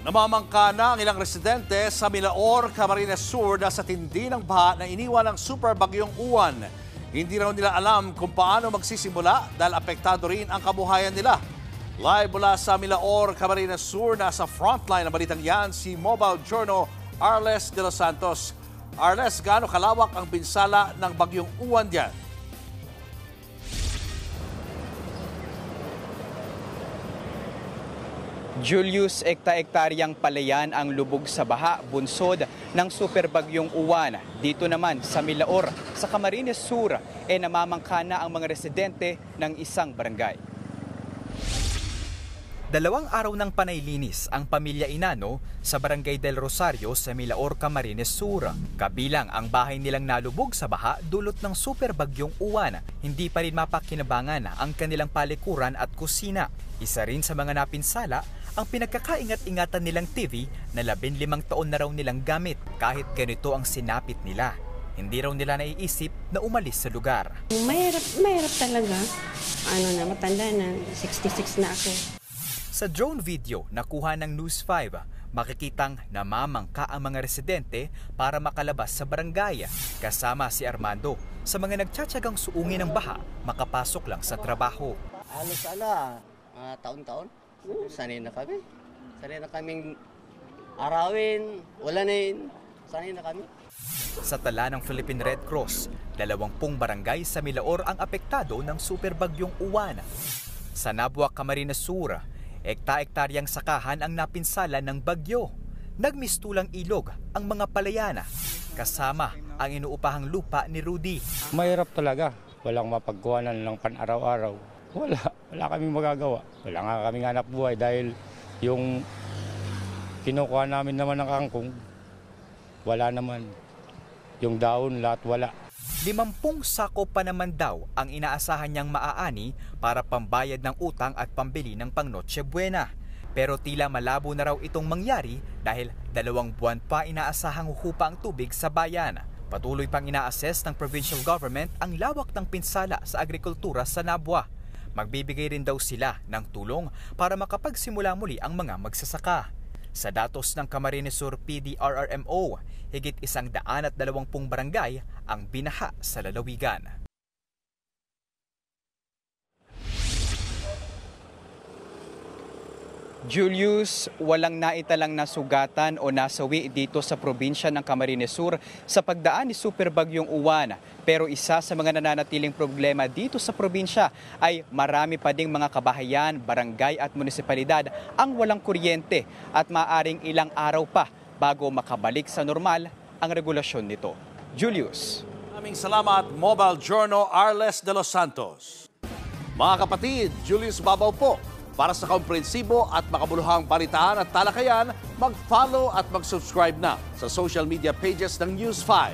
Namamangka na ang ilang residente sa Milaor, Camarines Sur na sa tindi ng baha na iniwan ng super bagyong Uwan. Hindi raw nila alam kung paano magsisimula dahil apektado rin ang kabuhayan nila. Live mula sa Milaor, Camarines Sur, nasa frontline ng balitang yan si Mobile Journal Arles de los Santos. Arles, gaano kalawak ang pinsala ng bagyong Uwan diyan? Julius, ekta-ektaryang palayan ang lubog sa baha, bunsod ng superbagyong Uwan. Dito naman sa Milaor, sa Camarines Sur, namamangka na ang mga residente ng isang barangay. 2 araw ng panailinis ang pamilya Inano sa Barangay del Rosario sa Milaor, Camarines Sur. Kabilang ang bahay nilang nalubog sa baha dulot ng superbagyong Uwan. Hindi pa rin mapakinabangan ang kanilang palikuran at kusina. Isa rin sa mga napinsala ang pinagkakaingat-ingatan nilang TV na 15 taon na raw nilang gamit kahit ganito ang sinapit nila. Hindi raw nila naiisip na umalis sa lugar. Mahirap talaga. Matanda na, 66 na ako. Sa drone video na kuha ng News 5, makikitang namamangka ang mga residente para makalabas sa barangay. Kasama si Armando sa mga nagtsatsagang suungin ng baha, makapasok lang sa trabaho. Halos taon-taon, sanay na kami. Sanay na kaming arawin, ulanin, sanay na kami. Sa tala ng Philippine Red Cross, 20 barangay sa Milaor ang apektado ng superbagyong Uwan. Sa Nabua, Camarines Sur, ekta-ektaryang sakahan ang napinsala ng bagyo. Nagmistulang ilog ang mga palayana, kasama ang inuupahang lupa ni Rudy. Mahirap talaga. Walang mapagkuhanan ng pan-araw-araw. Wala kaming magagawa. Wala nga kaming hanap buhay dahil yung kinukuha namin naman ng kangkong, wala naman. Yung daon, lahat wala. 50 sako pa naman daw ang inaasahan niyang maaani para pambayad ng utang at pambili ng pang Noche Buena. Pero tila malabo na raw itong mangyari dahil 2 buwan pa inaasahang huhupa ang tubig sa bayan. Patuloy pang ina-assess ng provincial government ang lawak ng pinsala sa agrikultura sa Nabua. Magbibigay rin daw sila ng tulong para makapagsimula muli ang mga magsasaka. Sa datos ng Camarines Sur PDRRMO, higit 120 barangay ang binaha sa lalawigan. Julius, walang naitalang nasugatan o nasawi dito sa probinsya ng Camarines Sur sa pagdaan ni superbagyong Uwan. Pero isa sa mga nananatiling problema dito sa probinsya ay marami pa ding mga kabahayan, barangay at munisipalidad ang walang kuryente at maaring ilang araw pa bago makabalik sa normal ang regulasyon nito. Julius. Maraming salamat, Mobile Journal Arles de los Santos. Mga kapatid, Julius Babaw po. Para sa komprehensibo at makabuluhang balitaan at talakayan, mag-follow at mag-subscribe na sa social media pages ng News 5.